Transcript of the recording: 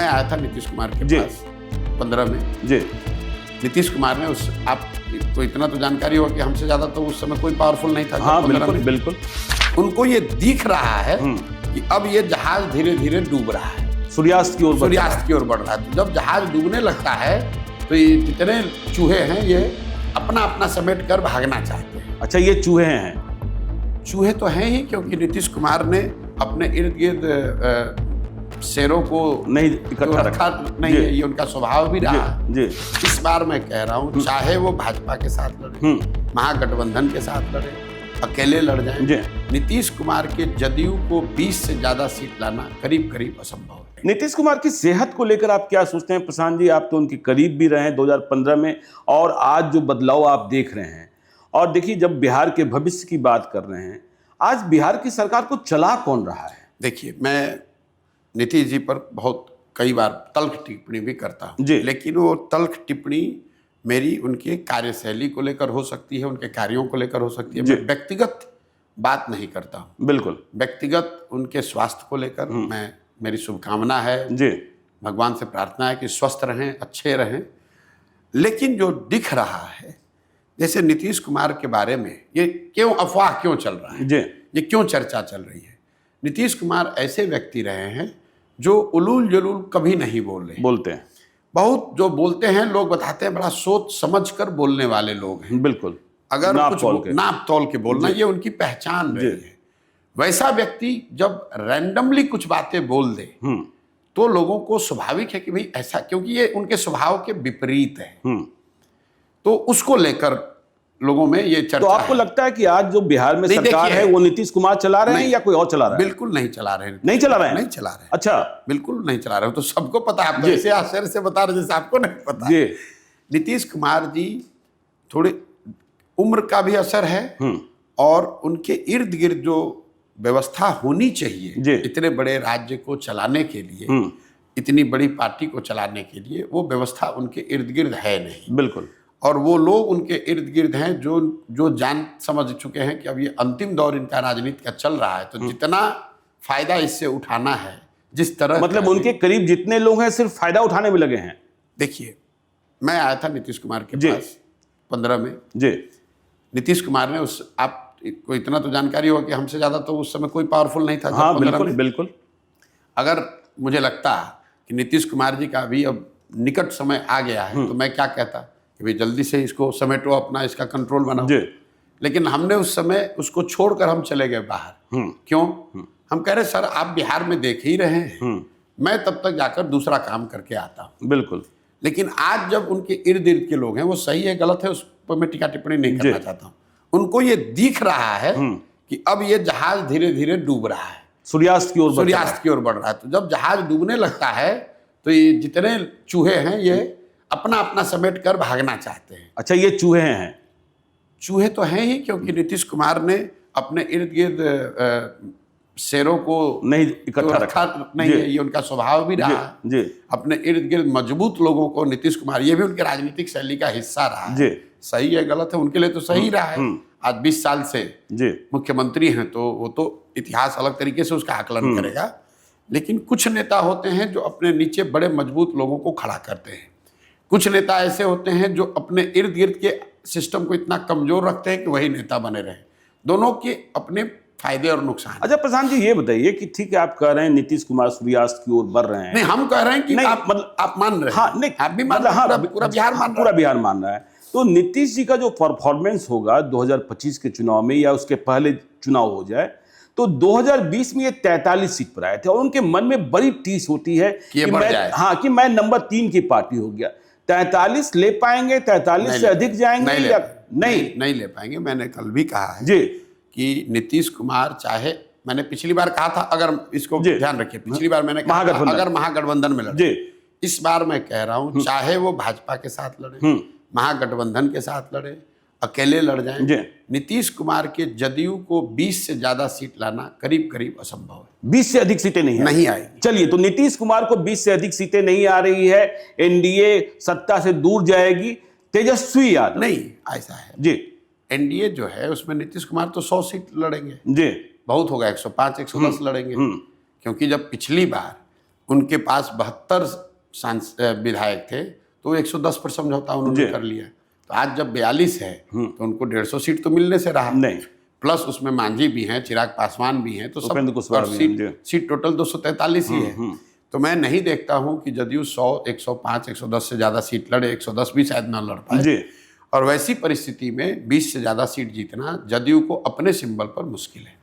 मैं आया था नीतीश कुमार के जी। पास 15 में। जी। नीतीश कुमार ने आपको इतना तो जानकारी हो कि हमसे ज्यादा तो उस समय कोई पावरफुल नहीं था। हाँ 15 बिल्कुल में। बिल्कुल। उनको ये दिख रहा है कि अब ये जहाज धीरे धीरे डूब रहा है, सूर्यास्त की ओर सूर्यास्त की ओर बढ़ रहा है। तो जब जहाज डूबने लगता है तो ये जितने चूहे हैं ये अपना अपना समेट कर भागना चाहते हैं। अच्छा, ये चूहे हैं? चूहे तो हैं ही, क्योंकि नीतीश कुमार ने अपने इर्द गिर्द शेरों को नहीं इकट्ठा रखा नहीं है, ये उनका स्वभाव भी रहा है। जी। इस बार मैं कह रहा हूँ, चाहे वो भाजपा के साथ लड़े, महागठबंधन के साथ लड़े, अकेले लड़ जाएं, नीतीश कुमार के जदयू को 20 से ज्यादा सीट लाना करीब करीब असंभव है। नीतीश कुमार की सेहत को लेकर आप क्या सोचते हैं प्रशांत जी? आप तो उनके करीब भी रहे हैं 2015 में, और आज जो बदलाव आप देख रहे हैं, और देखिए जब बिहार के भविष्य की बात कर रहे हैं, आज बिहार की सरकार को चला कौन रहा है? देखिए, मैं नीतीश जी पर बहुत कई बार तल्ख टिप्पणी भी करता हूँ, लेकिन वो तल्ख टिप्पणी मेरी उनके कार्यशैली को लेकर हो सकती है, उनके कार्यों को लेकर हो सकती है। मैं व्यक्तिगत बात नहीं करता हूँ। बिल्कुल। व्यक्तिगत उनके स्वास्थ्य को लेकर मेरी शुभकामना है जी, भगवान से प्रार्थना है कि स्वस्थ रहें, अच्छे रहें। लेकिन जो दिख रहा है, जैसे नीतीश कुमार के बारे में ये क्यों अफवाह क्यों चल रहा है जी, ये क्यों चर्चा चल रही है? नीतीश कुमार ऐसे व्यक्ति रहे हैं जो उलूल जलूल कभी नहीं बोलते हैं। बहुत जो बोलते हैं लोग बताते हैं बड़ा सोच समझ कर बोलने वाले लोग हैं। बिल्कुल। अगर नाप तोल के बोलना, ये उनकी पहचान रही है। वैसा व्यक्ति जब रैंडमली कुछ बातें बोल दे तो लोगों को स्वाभाविक है कि भाई ऐसा, क्योंकि ये उनके स्वभाव के विपरीत है, तो उसको लेकर लोगों में ये चर्चा। तो आपको लगता है कि आज जो बिहार में सरकार है वो नीतीश कुमार चला रहे हैं या कोई और चला रहा है? बिल्कुल नहीं चला रहे हैं। नहीं चला रहे हैं? नहीं चला रहे हैं। अच्छा, बिल्कुल नहीं चला रहे हो तो सबको पता है। आप ऐसे आश्चर्य से बता रहे जैसे आपको नहीं पता। नीतीश कुमार जी थोड़े उम्र का भी असर है, और उनके इर्द गिर्द जो व्यवस्था होनी चाहिए इतने बड़े राज्य को चलाने के लिए, इतनी बड़ी पार्टी को चलाने के लिए, वो व्यवस्था उनके इर्द गिर्द है नहीं। बिल्कुल। और वो लोग उनके इर्द गिर्द हैं जो जान समझ चुके हैं कि अब ये अंतिम दौर इनका राजनीति का चल रहा है, तो जितना फायदा इससे उठाना है, जिस तरह, मतलब उनके करीब जितने लोग हैं सिर्फ फायदा उठाने में लगे हैं। देखिए, मैं आया था नीतीश कुमार के पास 15 में जी। नीतीश कुमार ने आपको इतना तो जानकारी होगा कि हमसे ज्यादा तो उस समय कोई पावरफुल नहीं था। हाँ बिल्कुल बिल्कुल। अगर मुझे लगता कि नीतीश कुमार जी का अभी अब निकट समय आ गया है तो मैं क्या कहता कि भाई जल्दी से इसको समेटो, अपना इसका कंट्रोल बनाओ। लेकिन हमने उस समय उसको छोड़कर हम चले गए बाहर। क्यों? हम कह रहे सर आप बिहार में देख ही रहे हैं, मैं तब तक जाकर दूसरा काम करके आता हूँ। बिल्कुल। लेकिन आज जब उनके इर्द गिर्द के लोग हैं, वो सही है गलत है उस पर मैं टीका टिप्पणी नहीं करना चाहता हूँ, उनको ये दिख रहा है कि अब ये जहाज धीरे धीरे डूब रहा है, सूर्यास्त की ओर बढ़ रहा है। तो जब जहाज डूबने लगता है तो ये जितने चूहे हैं ये अपना अपना समेट कर भागना चाहते हैं। अच्छा, ये चूहे हैं? चूहे तो हैं ही, क्योंकि नीतीश कुमार ने अपने इर्द गिर्द शेरों को नहीं इकट्ठा रखा नहीं है, ये उनका स्वभाव भी रहा है। अपने इर्द गिर्द मजबूत लोगों को नीतीश कुमार, ये भी उनके राजनीतिक शैली का हिस्सा रहा है। सही है गलत है उनके लिए तो सही रहा है। आज 20 साल से मुख्यमंत्री हैं, तो वो तो इतिहास अलग तरीके से उसका आकलन करेगा। लेकिन कुछ नेता होते हैं जो अपने नीचे बड़े मजबूत लोगों को खड़ा करते हैं। कुछ नेता ऐसे होते हैं जो अपने इर्द गिर्द के सिस्टम को इतना कमजोर रखते हैं कि वही नेता बने रहे। दोनों के अपने फायदे और नुकसान। अच्छा प्रशांत जी, ये बताइए कि ठीक है आप कह रहे हैं नीतीश कुमार सूर्यास्त की ओर बढ़ रहे हैं। नहीं, हम कह रहे हैं कि आप मान रहे हैं। हाँ, नहीं आप भी मान रहे हैं, पूरा बिहार मान रहा है। तो नीतीश जी का जो परफॉर्मेंस होगा 2025 के चुनाव में या उसके पहले चुनाव हो जाए, तो 2020 में ये 43 सीट पर आए थे और उनके मन में बड़ी टीस होती है कि मैं नंबर 3 की पार्टी हो गया। 43 ले पाएंगे? 43 से अधिक जाएंगे या नहीं ले पाएंगे। मैंने कल भी कहा है जी कि नीतीश कुमार, चाहे मैंने पिछली बार कहा था, अगर इसको ध्यान रखिए, पिछली बार मैंने कहा था अगर महागठबंधन में लड़े, इस बार मैं कह रहा हूं चाहे वो भाजपा के साथ लड़े, महागठबंधन के साथ लड़े, अकेले लड़ जाएं, नीतीश कुमार के जदयू को 20 से ज्यादा सीट लाना करीब करीब असंभव है। 20 से अधिक सीटें नहीं आएगी। चलिए, तो नीतीश कुमार को 20 से अधिक सीटें नहीं आ रही है, एनडीए सत्ता से दूर जाएगी, तेजस्वी यादव नहीं, ऐसा है जी। एनडीए जो है उसमें नीतीश कुमार तो 100 सीट लड़ेंगे जी, बहुत होगा 105 110 लड़ेंगे। क्योंकि जब पिछली बार उनके पास 72 विधायक थे, तो 110 पर समझौता उन्होंने कर लिया। तो आज जब 42 है तो उनको 150 सीट तो मिलने से रहा नहीं, प्लस उसमें मांझी भी हैं, चिराग पासवान भी हैं, तो उपेंद्र कुशवाहा सीट टोटल 243 ही है। तो मैं नहीं देखता हूं कि जदयू 100, 105, 110 से ज्यादा सीट लड़े, 110 भी शायद ना लड़ पाए। और वैसी परिस्थिति में 20 से ज्यादा सीट जीतना जदयू को अपने सिंबल पर मुश्किल है।